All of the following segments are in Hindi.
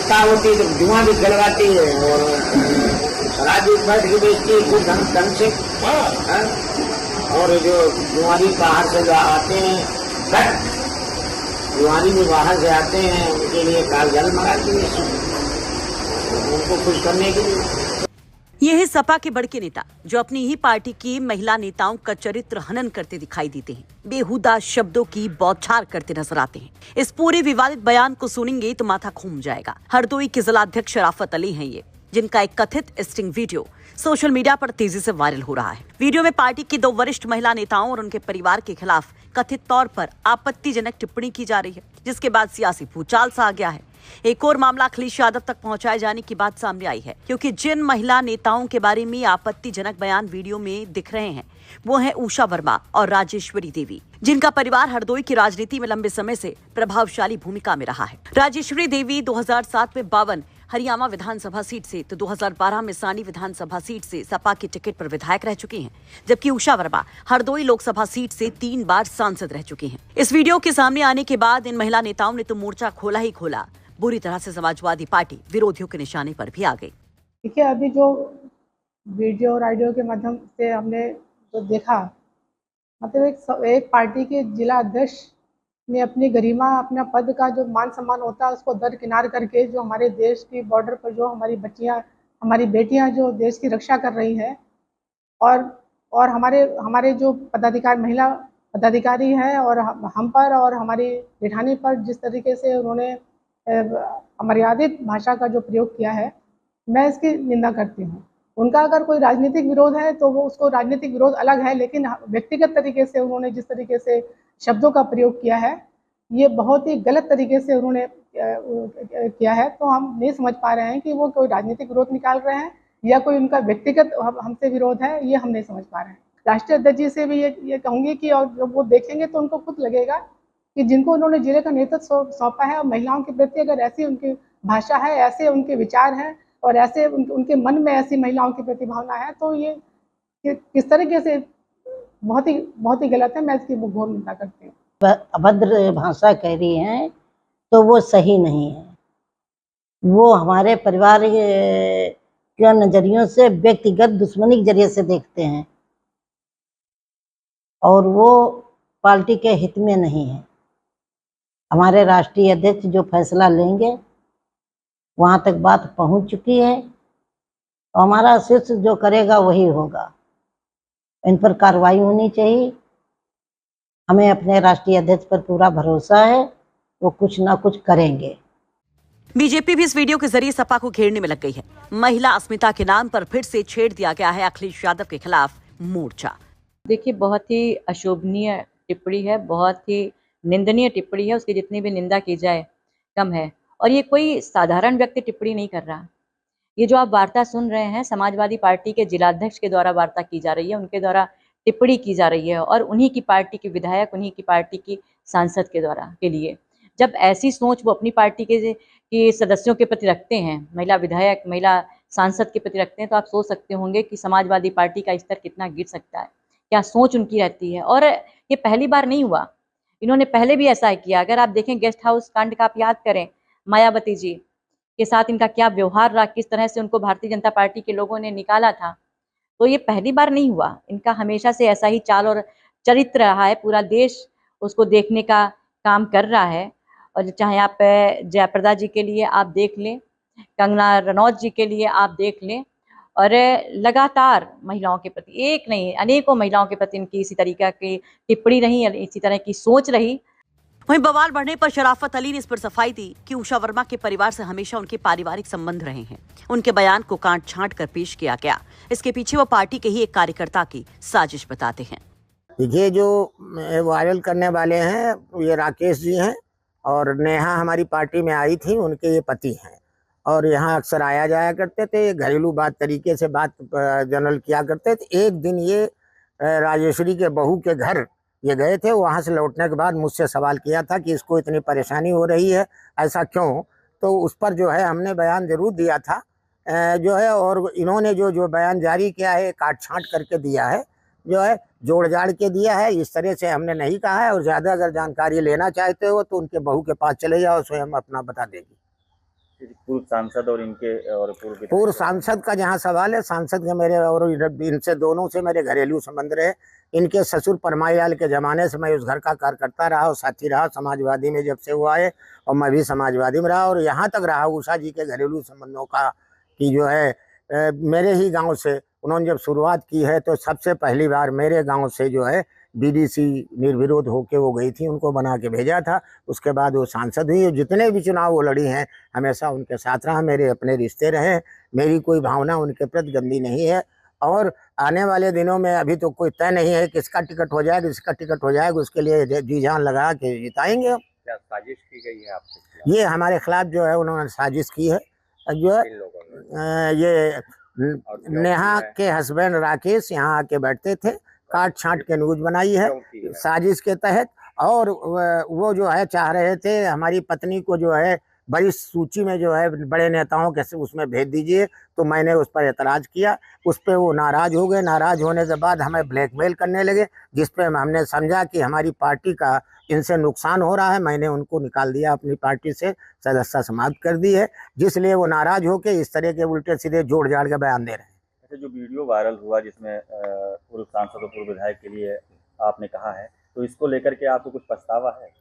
सत्ता होती तो धुआं भी जलवाती है और शराब भी बैठ के बेचती है खूब ढंग से। हाँ? और जो जुआरी बाहर से आते हैं, जुआरी भी बाहर से आते हैं, उनके लिए कागजात मंगाती है उनको खुश करने के लिए। ये है सपा के बड़के नेता जो अपनी ही पार्टी की महिला नेताओं का चरित्र हनन करते दिखाई देते हैं, बेहुदा शब्दों की बौछार करते नजर आते हैं। इस पूरे विवादित बयान को सुनेंगे तो माथा घूम जाएगा। हरदोई के जिलाध्यक्ष शराफत अली हैं ये, जिनका एक कथित स्टिंग वीडियो सोशल मीडिया पर तेजी से वायरल हो रहा है। वीडियो में पार्टी की 2 वरिष्ठ महिला नेताओं और उनके परिवार के खिलाफ कथित तौर पर आपत्तिजनक टिप्पणी की जा रही है, जिसके बाद सियासी भूचाल सा आ गया है। एक और मामला अखिलेश यादव तक पहुंचाए जाने की बात सामने आई है, क्योंकि जिन महिला नेताओं के बारे में आपत्तिजनक बयान वीडियो में दिख रहे हैं वो हैं उषा वर्मा और राजेश्वरी देवी, जिनका परिवार हरदोई की राजनीति में लंबे समय से प्रभावशाली भूमिका में रहा है। राजेश्वरी देवी 2007 में 52 हरियाणा विधानसभा सीट से तो 2012 में सानी विधानसभा सीट से सपा के टिकट पर विधायक रह चुकी हैं, जबकि उषा वर्मा हरदोई लोकसभा सीट से 3 बार सांसद रह चुकी हैं। इस वीडियो के सामने आने के बाद इन महिला नेताओं ने तो मोर्चा खोला ही खोला। बुरी तरह से समाजवादी पार्टी विरोधियों के निशाने पर भी आ गई। देखिए, अभी जो वीडियो और ऑडियो के माध्यम से हमने जो देखा, मतलब एक पार्टी के जिला अध्यक्ष ने अपनी गरिमा, अपना पद का जो मान सम्मान होता है उसको दरकिनार करके जो हमारे देश की बॉर्डर पर जो हमारी बच्चियां, हमारी बेटियां जो देश की रक्षा कर रही हैं और हमारे जो महिला पदाधिकारी हैं और हम पर और हमारी जेठानी पर जिस तरीके से उन्होंने अमर्यादित भाषा का जो प्रयोग किया है, मैं इसकी निंदा करती हूँ। उनका अगर कोई राजनीतिक विरोध है तो वो उसको राजनीतिक विरोध अलग है, लेकिन व्यक्तिगत तरीके से उन्होंने जिस तरीके से शब्दों का प्रयोग किया है, ये बहुत ही गलत तरीके से उन्होंने किया है। तो हम नहीं समझ पा रहे हैं कि वो कोई राजनीतिक विरोध निकाल रहे हैं या कोई उनका व्यक्तिगत हमसे विरोध है, ये हम नहीं समझ पा रहे हैं। राष्ट्रीय अध्यक्ष जी से भी ये कहूँगी कि और जब वो देखेंगे तो उनको खुद लगेगा कि जिनको उन्होंने जिले का नेतृत्व सौंपा है और महिलाओं के प्रति अगर ऐसी उनकी भाषा है, ऐसे उनके विचार हैं और ऐसे उनके मन में ऐसी महिलाओं की प्रति भावना है, तो ये किस तरीके से बहुत ही गलत है। मैं इसकी घोर निंदा करती हूँ। अभद्र भाषा कह रही हैं तो वो सही नहीं है। वो हमारे परिवार के नजरियों से व्यक्तिगत दुश्मनी के जरिए से देखते हैं और वो पार्टी के हित में नहीं है। हमारे राष्ट्रीय अध्यक्ष जो फैसला लेंगे वहाँ तक बात पहुँच चुकी है और हमारा शीर्ष जो करेगा वही होगा। इन पर कार्रवाई होनी चाहिए। हमें अपने राष्ट्रीय अध्यक्ष पर पूरा भरोसा है, वो कुछ ना कुछ करेंगे। बीजेपी भी इस वीडियो के जरिए सपा को घेरने में लग गई है। महिला अस्मिता के नाम पर फिर से छेड़ दिया गया है अखिलेश यादव के खिलाफ मोर्चा। देखिए, बहुत ही अशोभनीय टिप्पणी है, बहुत ही निंदनीय टिप्पणी है। उसकी जितनी भी निंदा की जाए कम है। और ये कोई साधारण व्यक्ति टिप्पणी नहीं कर रहा। ये जो आप वार्ता सुन रहे हैं, समाजवादी पार्टी के जिलाध्यक्ष के द्वारा वार्ता की जा रही है, उनके द्वारा टिप्पणी की जा रही है और उन्हीं की पार्टी के विधायक, उन्हीं की पार्टी की सांसद के द्वारा के लिए। जब ऐसी सोच वो अपनी पार्टी के सदस्यों के प्रति रखते हैं, महिला विधायक, महिला सांसद के प्रति रखते हैं, तो आप सोच सकते होंगे कि समाजवादी पार्टी का स्तर कितना गिर सकता है, क्या सोच उनकी रहती है। और ये पहली बार नहीं हुआ, इन्होंने पहले भी ऐसा किया। अगर आप देखें गेस्ट हाउस कांड का आप याद करें, मायावती जी के साथ इनका क्या व्यवहार रहा, किस तरह से उनको भारतीय जनता पार्टी के लोगों ने निकाला था। तो ये पहली बार नहीं हुआ, इनका हमेशा से ऐसा ही चाल और चरित्र रहा है। पूरा देश उसको देखने का काम कर रहा है। और चाहे आप जयप्रदा जी के लिए आप देख लें, कंगना रनौत जी के लिए आप देख लें, और लगातार महिलाओं के प्रति, एक नहीं अनेकों महिलाओं के प्रति इनकी इसी तरीका की टिप्पणी रही, इसी तरह की सोच रही। वहीं बवाल बढ़ने पर शराफत अली ने इस पर सफाई दी कि उषा वर्मा के परिवार से हमेशा उनके पारिवारिक संबंध रहे हैं। उनके बयान को काट छांट कर पेश किया गया। इसके पीछे वो पार्टी के ही एक कार्यकर्ता की साजिश बताते हैं। ये जो वायरल करने वाले हैं ये राकेश जी हैं और नेहा हमारी पार्टी में आई थी, उनके ये पति हैं और यहाँ अक्सर आया जाया करते थे। घरेलू बात तरीके से बात जनरल किया करते थे। एक दिन ये राजेश्वरी के बहू के घर ये गए थे। वहाँ से लौटने के बाद मुझसे सवाल किया था कि इसको इतनी परेशानी हो रही है, ऐसा क्यों। तो उस पर जो है हमने बयान जरूर दिया था जो है, और इन्होंने जो बयान जारी किया है काट छांट करके दिया है, जो है जोड़ जाड़ के दिया है। इस तरह से हमने नहीं कहा है। और ज़्यादा अगर जानकारी लेना चाहते हो तो उनके बहू के पास चले जाओ, स्वयं अपना बता देगी। पूर्व सांसद और इनके और पूर्व सांसद का जहाँ सवाल है, सांसद के मेरे और इनसे दोनों से मेरे घरेलू संबंध रहे। इनके ससुर परमाई लाल के ज़माने से मैं उस घर का कार्यकर्ता रहा और साथी रहा समाजवादी में जब से वो आए, और मैं भी समाजवादी में रहा और यहाँ तक रहा। उषा जी के घरेलू संबंधों का कि जो है मेरे ही गांव से उन्होंने जब शुरुआत की है तो सबसे पहली बार मेरे गांव से जो है बीडीसी निर्विरोध होके वो गई थी, उनको बना के भेजा था। उसके बाद वो सांसद हुई और जितने भी चुनाव वो लड़ी हैं हमेशा उनके साथ रहा। मेरे अपने रिश्ते रहे, मेरी कोई भावना उनके प्रति गंदी नहीं है। और आने वाले दिनों में अभी तो कोई तय नहीं है किसका टिकट हो जाएगा, किसका टिकट हो जाएगा, उसके लिए जी जान लगा के जिताएंगे। क्या साजिश की गई है आपके खिलाफ? ये हमारे खिलाफ जो है उन्होंने साजिश की है। जो है इन लोगों ने ये नेहा के हस्बैंड राकेश यहाँ आके बैठते थे, काट छांट के न्यूज बनाई है क्यों की है? साजिश के तहत। और वो जो है चाह रहे थे हमारी पत्नी को जो है बड़ी सूची में जो है बड़े नेताओं के उसमें भेज दीजिए, तो मैंने उस पर एतराज़ किया। उस पर वो नाराज़ हो गए। नाराज़ होने के बाद हमें ब्लैकमेल करने लगे, जिस पे हमने समझा कि हमारी पार्टी का इनसे नुकसान हो रहा है। मैंने उनको निकाल दिया अपनी पार्टी से, सदस्यता समाप्त कर दी है, जिसलिए वो नाराज़ होकर इस तरह के उल्टे सीधे जोड़ जाड़ के बयान दे रहे हैं। अच्छा, जो वीडियो वायरल हुआ जिसमें पूर्व सांसद और पूर्व विधायक के लिए आपने कहा है, तो इसको लेकर के आपको कुछ पछतावा है?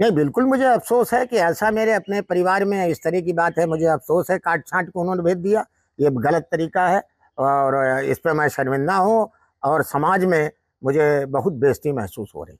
नहीं, बिल्कुल मुझे अफसोस है कि ऐसा मेरे अपने परिवार में इस तरह की बात है। मुझे अफसोस है, काट छांट को उन्होंने भेज दिया, ये गलत तरीका है और इस पर मैं शर्मिंदा हूँ और समाज में मुझे बहुत बेइज्जती महसूस हो रही।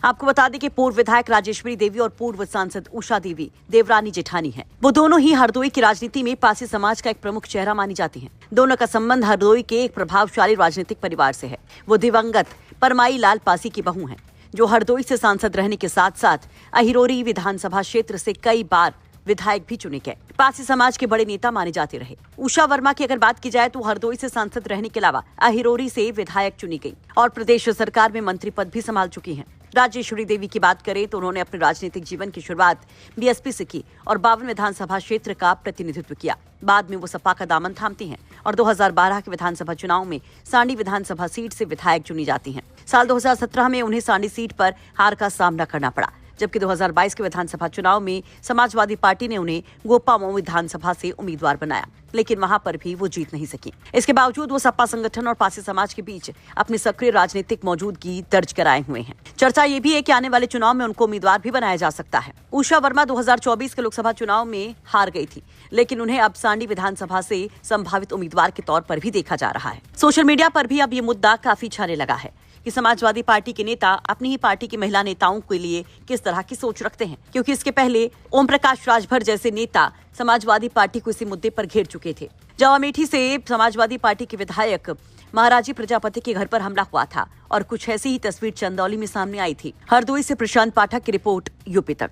आपको बता दें कि पूर्व विधायक राजेश्वरी देवी और पूर्व सांसद उषा देवी देवरानी जेठानी हैं। वो दोनों ही हरदोई की राजनीति में पासी समाज का एक प्रमुख चेहरा मानी जाती हैं। दोनों का संबंध हरदोई के एक प्रभावशाली राजनीतिक परिवार से है। वो दिवंगत परमाई लाल पासी की बहू हैं, जो हरदोई से सांसद रहने के साथ साथ अहिरोरी विधानसभा क्षेत्र से कई बार विधायक भी चुने गए। पासी समाज के बड़े नेता माने जाते रहे। उषा वर्मा की अगर बात की जाए तो हरदोई से सांसद रहने के अलावा अहिरोरी से विधायक चुनी गई और प्रदेश सरकार में मंत्री पद भी संभाल चुकी हैं। राजेश्वरी देवी की बात करें तो उन्होंने अपने राजनीतिक जीवन की शुरुआत बीएसपी से की और 52 विधानसभा क्षेत्र का प्रतिनिधित्व किया। बाद में वो सपा का दामन थामती हैं और 2012 के विधानसभा चुनाव में सांडी विधानसभा सीट से विधायक चुनी जाती हैं। साल 2017 में उन्हें सांडी सीट पर हार का सामना करना पड़ा, जबकि 2022 के विधानसभा चुनाव में समाजवादी पार्टी ने उन्हें गोपामऊ विधानसभा से उम्मीदवार बनाया, लेकिन वहां पर भी वो जीत नहीं सकी। इसके बावजूद वो सपा संगठन और पासी समाज के बीच अपनी सक्रिय राजनीतिक मौजूदगी दर्ज कराए हुए हैं। चर्चा ये भी है कि आने वाले चुनाव में उनको उम्मीदवार भी बनाया जा सकता है। उषा वर्मा 2024 के लोकसभा चुनाव में हार गई थी, लेकिन उन्हें अब सांडी विधानसभा से संभावित उम्मीदवार के तौर पर भी देखा जा रहा है। सोशल मीडिया पर भी अब ये मुद्दा काफी छाने लगा है कि समाजवादी पार्टी के नेता अपनी ही पार्टी की महिला नेताओं के लिए किस तरह की सोच रखते हैं, क्योंकि इसके पहले ओम प्रकाश राजभर जैसे नेता समाजवादी पार्टी को इसी मुद्दे पर घेर चुके थे। जब अमेठी से समाजवादी पार्टी के विधायक महाराजी प्रजापति के घर पर हमला हुआ था और कुछ ऐसी ही तस्वीर चंदौली में सामने आई थी। हरदोई से प्रशांत पाठक की रिपोर्ट, यूपी तक।